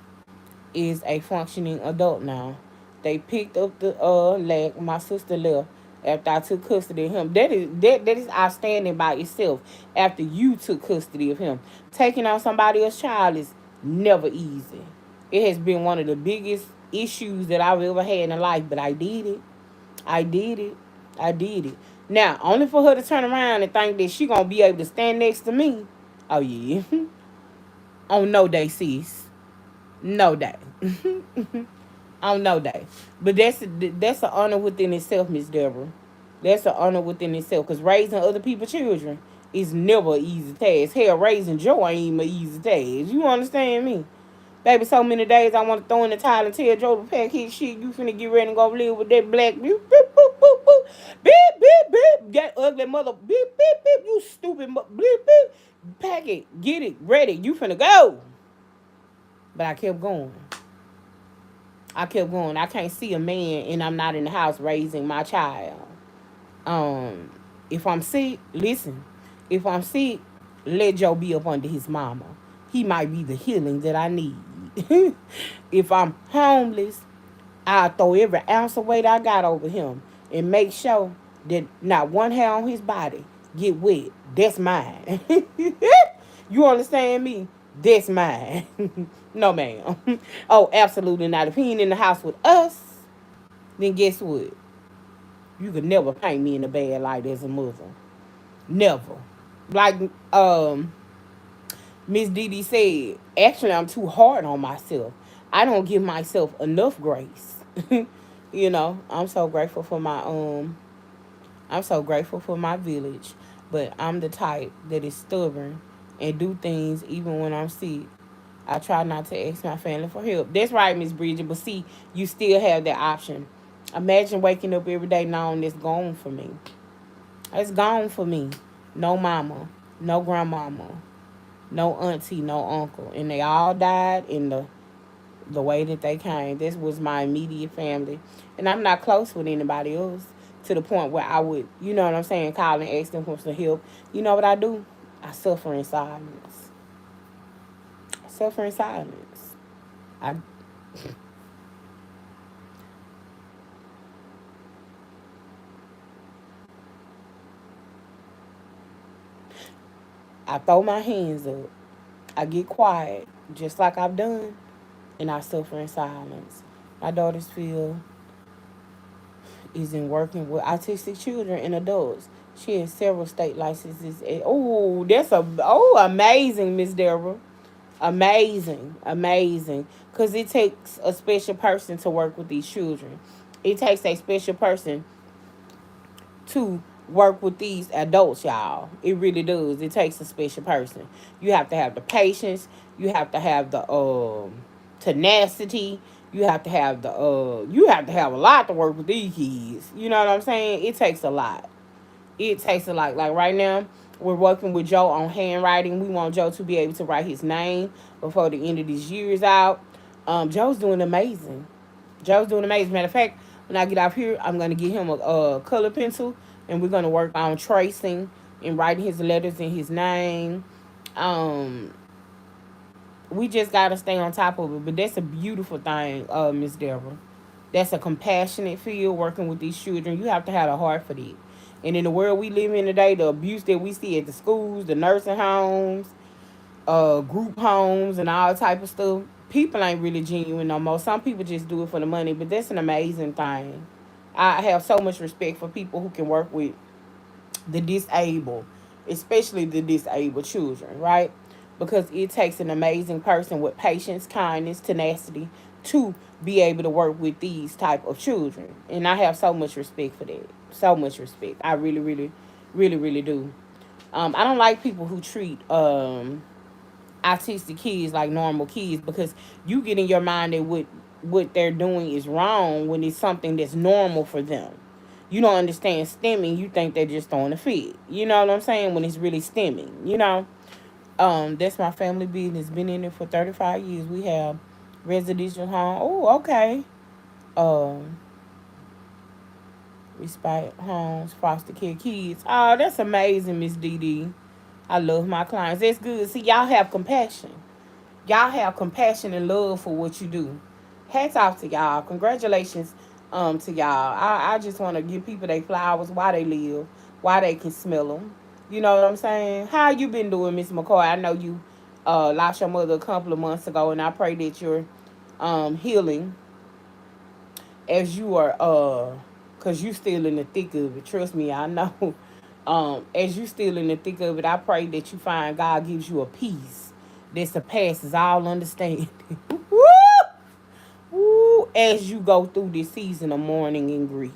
is a functioning adult now. They picked up the leg. My sister left after I took custody of him. That is outstanding by itself. After you took custody of him, taking on somebody else's child is never easy. It has been one of the biggest issues that I've ever had in life, but I did it. I did it. I did it. Now, only for her to turn around and think that she gonna be able to stand next to me. Oh yeah. On no day, sis. No day. On no day. But that's an honor within itself, Miss Deborah. That's an honor within itself. Because raising other people's children is never an easy task. Hell, raising Joe ain't even an easy task. You understand me? Baby, so many days I want to throw in the towel and tell Joe to pack his shit. You finna get ready and go live with that black beep, beep, boop, boop, boop. Beep, beep, beep. That ugly mother. Beep, beep, beep. You stupid. Beep, beep. Pack it. Get it. Ready. You finna go. But I kept going. I kept going. I can't see a man and I'm not in the house raising my child. Um, if I'm sick, listen. If I'm sick, let Joe be up under his mama. He might be the healing that I need. If I'm homeless, I'll throw every ounce of weight I got over him and make sure that not one hair on his body get wet. That's mine. You understand me? That's mine. No, ma'am. Oh, absolutely not. If he ain't in the house with us, then guess what? You could never paint me in a bad light as a mother. Never. Like Miss Didi said, actually I'm too hard on myself. I don't give myself enough grace. I'm so grateful for my village, but I'm the type that is stubborn and do things even when I'm sick. I try not to ask my family for help. That's right, Miss Bridget, but see, you still have that option. Imagine waking up every day knowing it's gone for me. It's gone for me. No mama, no grandmama, no auntie, no uncle, and they all died in the way that they came. This was my immediate family, and I'm not close with anybody else to the point where I would, you know what I'm saying, call and ask them for some help. You know what I do? I suffer in silence. I suffer in silence. I I throw my hands up. I get quiet, just like I've done, and I suffer in silence. My daughter's field is in working with autistic children and adults. She has several state licenses. Oh, that's amazing, Miss Deborah. Amazing, amazing. Because it takes a special person to work with these children. It takes a special person to work with these adults, y'all. It really does. It takes a special person. You have to have the patience. You have to have the tenacity. You have to have a lot to work with these kids. You know what I'm saying? It takes a lot. It takes a lot. Like right now, we're working with Joe on handwriting. We want Joe to be able to write his name before the end of this year is out. Joe's doing amazing. Joe's doing amazing. Matter of fact, when I get out here, I'm gonna get him a color pencil, and we're gonna work on tracing and writing his letters and his name. Um, we just gotta stay on top of it. But that's a beautiful thing, Miss Deborah. That's a compassionate field working with these children. You have to have a heart for that. And in the world we live in today, the abuse that we see at the schools, the nursing homes, group homes, and all type of stuff, people ain't really genuine no more. Some people just do it for the money, but that's an amazing thing. I have so much respect for people who can work with the disabled, especially the disabled children, right? Because it takes an amazing person with patience, kindness, tenacity to be able to work with these type of children. And I have so much respect for that. So much respect. I really, really, really, really do. I don't like people who treat autistic kids like normal kids because you get in your mind that what they're doing is wrong when it's something that's normal for them. You don't understand stemming, you think they're just throwing a fit. You know what I'm saying? When it's really stemming, you know? That's my family business. Been in it for 35 years. We have residential home. Oh, okay. Um, Respite homes, foster care kids. Oh, that's amazing, Miss Dee Dee. I love my clients. That's good. See, y'all have compassion. Y'all have compassion and love for what you do. Hats off to y'all. Congratulations to y'all. I just want to give people their flowers while they live, while they can smell them. You know what I'm saying? How you been doing, Miss McCoy? I know you lost your mother a couple of months ago, and I pray that you're healing as you are cause you still in the thick of it. Trust me, I know. As you still in the thick of it, I pray that you find God gives you a peace that surpasses all understanding. Woo! Woo! As you go through this season of mourning and grief.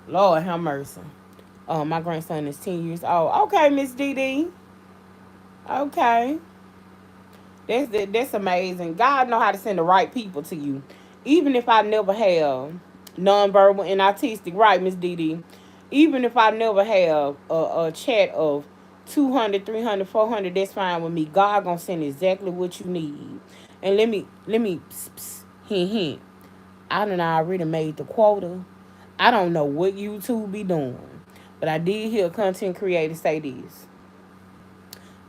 Lord have mercy. My grandson is 10 years old. Okay, Miss Dee Dee. Okay. That's amazing. God know how to send the right people to you. Even if I never have nonverbal and autistic, right, Miss Dee Dee? Even if I never have a chat of 200, 300, 400, that's fine with me. God gonna send exactly what you need. And let me hint, hint. I done already made the quota. I don't know what YouTube be doing. But I did hear a content creator say this.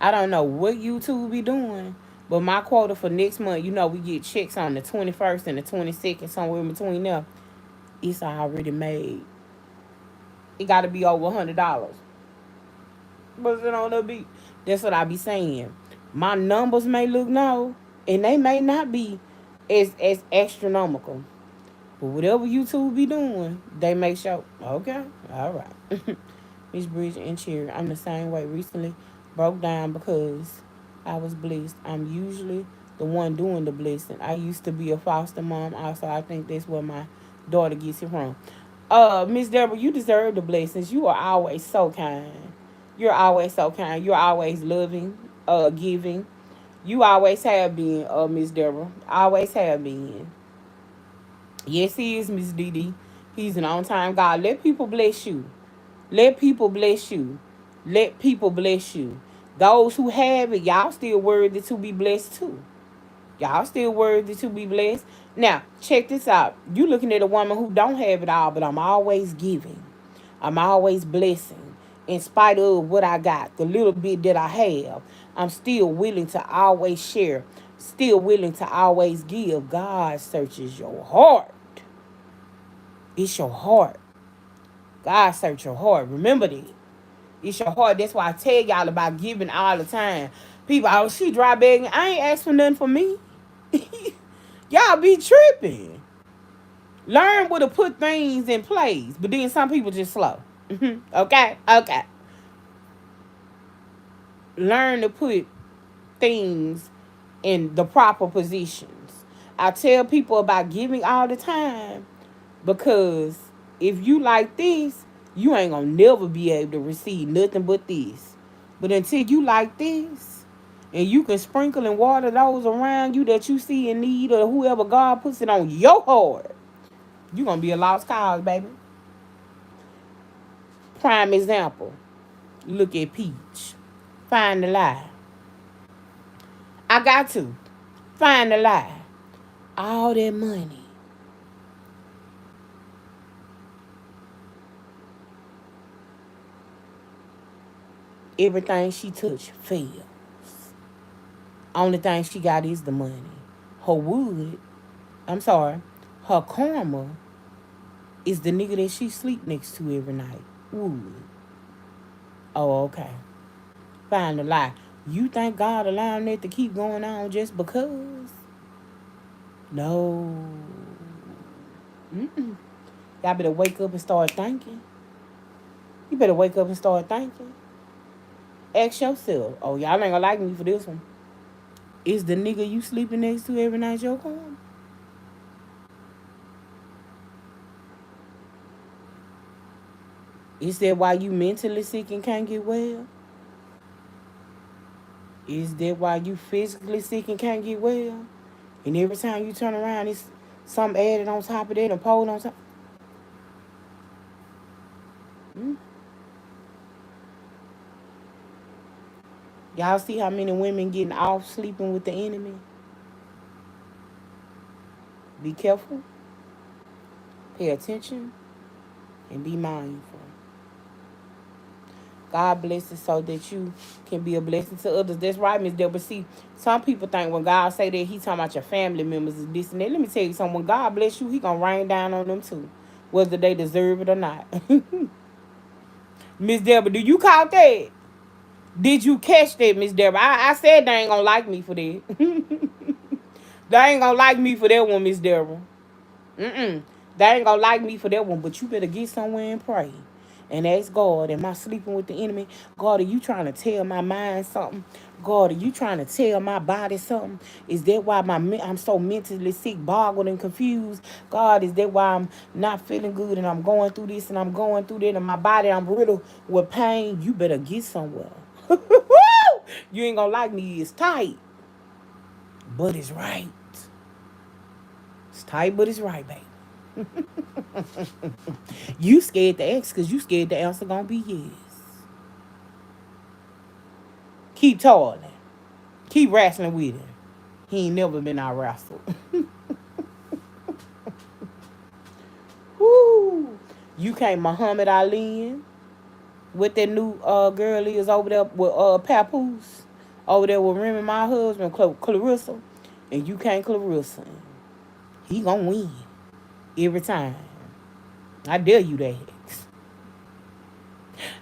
I don't know what YouTube be doing, but my quota for next month, you know, we get checks on the 21st and the 22nd, somewhere in between them. It's already made. It got to be over $100. But it on the beat. That's what I be saying. My numbers may look low, and they may not be as astronomical. But whatever YouTube be doing, they make sure. Okay, all right. Miss Bridge and Cherry, I'm the same way. Recently broke down because I was blessed. I'm usually the one doing the blessing. I used to be a foster mom. Also, I think that's where my daughter gets it from. Miss Deborah, you deserve the blessings. You are always so kind. You're always so kind. You're always loving, giving. You always have been, Miss Deborah. Always have been. Yes, he is, Miss Didi. He's an on time God. Let people bless you. Let people bless you. Let people bless you. Those who have it, y'all still worthy to be blessed too. Y'all still worthy to be blessed. Now, check this out. You looking at a woman who don't have it all, but I'm always giving. I'm always blessing. In spite of what I got, the little bit that I have, I'm still willing to always share. Still willing to always give. God searches your heart. It's your heart. God search your heart. Remember that. It's your heart. That's why I tell y'all about giving all the time. People, oh, she dry begging. I ain't asked for nothing for me. Y'all be tripping. Learn where to put things in place. But then some people just slow. Okay? Okay. Learn to put things in the proper positions. I tell people about giving all the time because if you like this, you ain't gonna never be able to receive nothing but this. But until you like this, and you can sprinkle and water those around you that you see in need, or whoever God puts it on your heart, you gonna be a lost cause, baby. Prime example. Look at Peach. Find the lie. I got to. Find the lie. All that money. Everything she touched failed. Only thing she got is the money. Her wood, I'm sorry, her karma is the nigga that she sleep next to every night. Wood. Oh, okay. Find the lie. You think God allowing that to keep going on just because? No. Mm-mm. Y'all better wake up and start thinking. You better wake up and start thinking. Ask yourself, oh, y'all ain't gonna like me for this one. Is the nigga you sleeping next to every night your karma? Is that why you mentally sick and can't get well? Is that why you physically sick and can't get well? And every time you turn around, it's something added on top of that and pulled on top. Mm. Y'all see how many women getting off sleeping with the enemy? Be careful, pay attention, and be mindful. God bless it so that you can be a blessing to others. That's right, Miss Deborah. See, some people think when God say that, he talking about your family members is this and that. Let me tell you something. When God bless you, he gonna rain down on them too, whether they deserve it or not. Miss Deborah, do you caught that? Did you catch that, Miss Deborah? I said they ain't gonna like me for that. They ain't gonna like me for that one, Miss Deborah. Mm-mm. They ain't gonna like me for that one, but you better get somewhere and pray. And ask God, am I sleeping with the enemy? God, are you trying to tell my mind something? God, are you trying to tell my body something? Is that why I'm so mentally sick, boggled, and confused? God, is that why I'm not feeling good and I'm going through this and I'm going through that and my body, I'm riddled with pain? You better get somewhere. You ain't gonna like me. It's tight, but it's right. It's tight, but it's right, baby. You scared to ask because you scared the answer gonna be yes. Keep toiling. Keep wrestling with it. He ain't never been out wrestled. Woo! You can't Muhammad Ali with that new girl is over there with Papoose. Over there with Remy, my husband, Clarissa. And you can't Clarissa. He gonna win. Every time. I dare you to ask.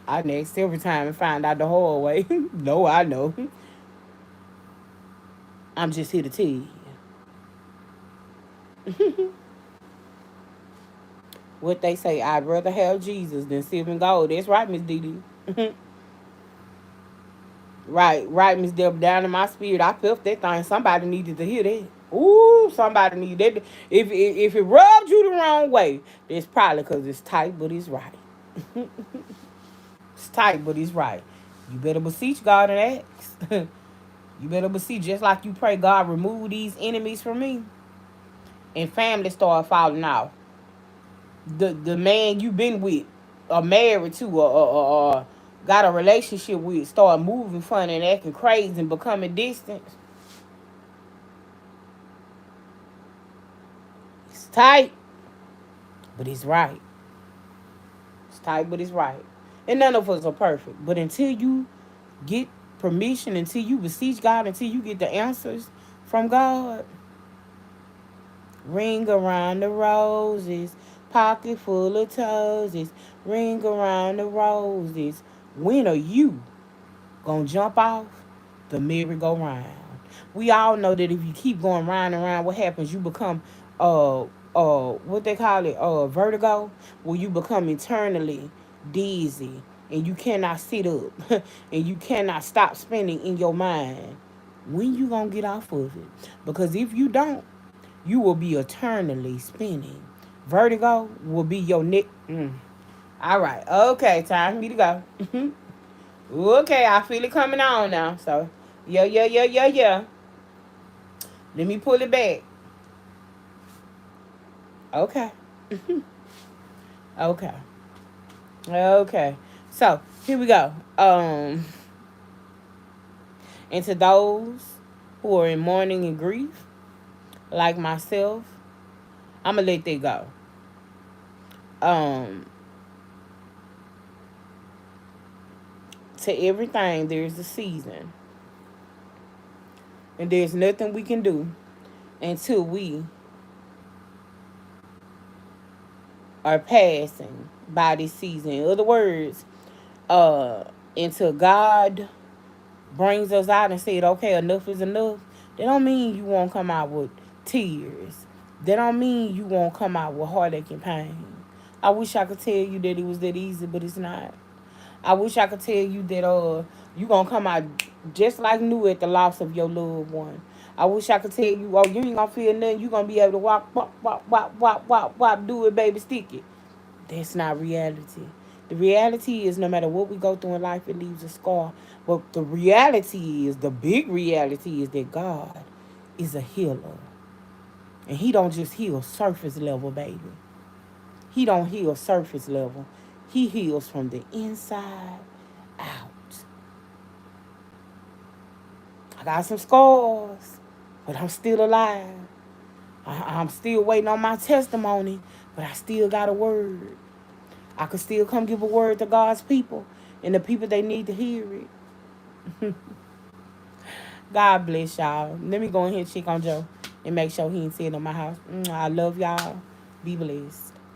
I next every time and find out the hard way. No, I know. I'm just here to tell you. What they say, I'd rather have Jesus than silver and gold. That's right, Miss Didi. Right, Miss Deborah. Down in my spirit, I felt that thing. Somebody needed to hear that. Ooh, somebody needed that. If it rubbed you the wrong way, it's probably because it's tight, but it's right. It's tight, but it's right. You better beseech God and ask. You better beseech, just like you pray, God, remove these enemies from me. and family start falling off. The man you been with or married to or got a relationship with start moving funny and acting crazy and becoming distant. It's tight, but it's right. It's tight, but it's right. And none of us are perfect. But until you get permission, until you beseech God, until you get the answers from God, ring around the roses, pocket full of toesies, ring around the roses. When are you gonna jump off the merry-go-round? We all know that if you keep going round and round, what happens? You become what they call it, vertigo, where you become eternally dizzy and you cannot sit up and you cannot stop spinning in your mind. When you gonna get off of it? Because if you don't, you will be eternally spinning. Vertigo will be your neck. All right. Okay, time for me to go. Okay, I feel it coming on now. So, yeah, yeah, yeah, yeah, yeah. Let me pull it back. Okay. Okay. Okay. So, here we go. And to those who are in mourning and grief, like myself, I'm going to let that go. Um, to everything, there's a season. And there's nothing we can do until we are passing by this season. In other words, until God brings us out and said, okay, enough is enough, that don't mean you won't come out with tears. That don't mean you won't come out with heartache and pain. I wish I could tell you that it was that easy, but it's not. I wish I could tell you that you gonna come out just like new at the loss of your loved one. I wish I could tell you, oh, you ain't gonna feel nothing. You gonna be able to walk, walk, walk, walk, walk, walk, walk, do it, baby, stick it. That's not reality. The reality is no matter what we go through in life, it leaves a scar. But the reality is, the big reality is that God is a healer. And he don't just heal surface level, baby. He don't heal surface level. He heals from the inside out. I got some scars, but I'm still alive. I'm still waiting on my testimony, but I still got a word. I could still come give a word to God's people and the people they need to hear it. God bless y'all. Let me go ahead and check on Joe and make sure he ain't sitting in my house. I love y'all. Be blessed.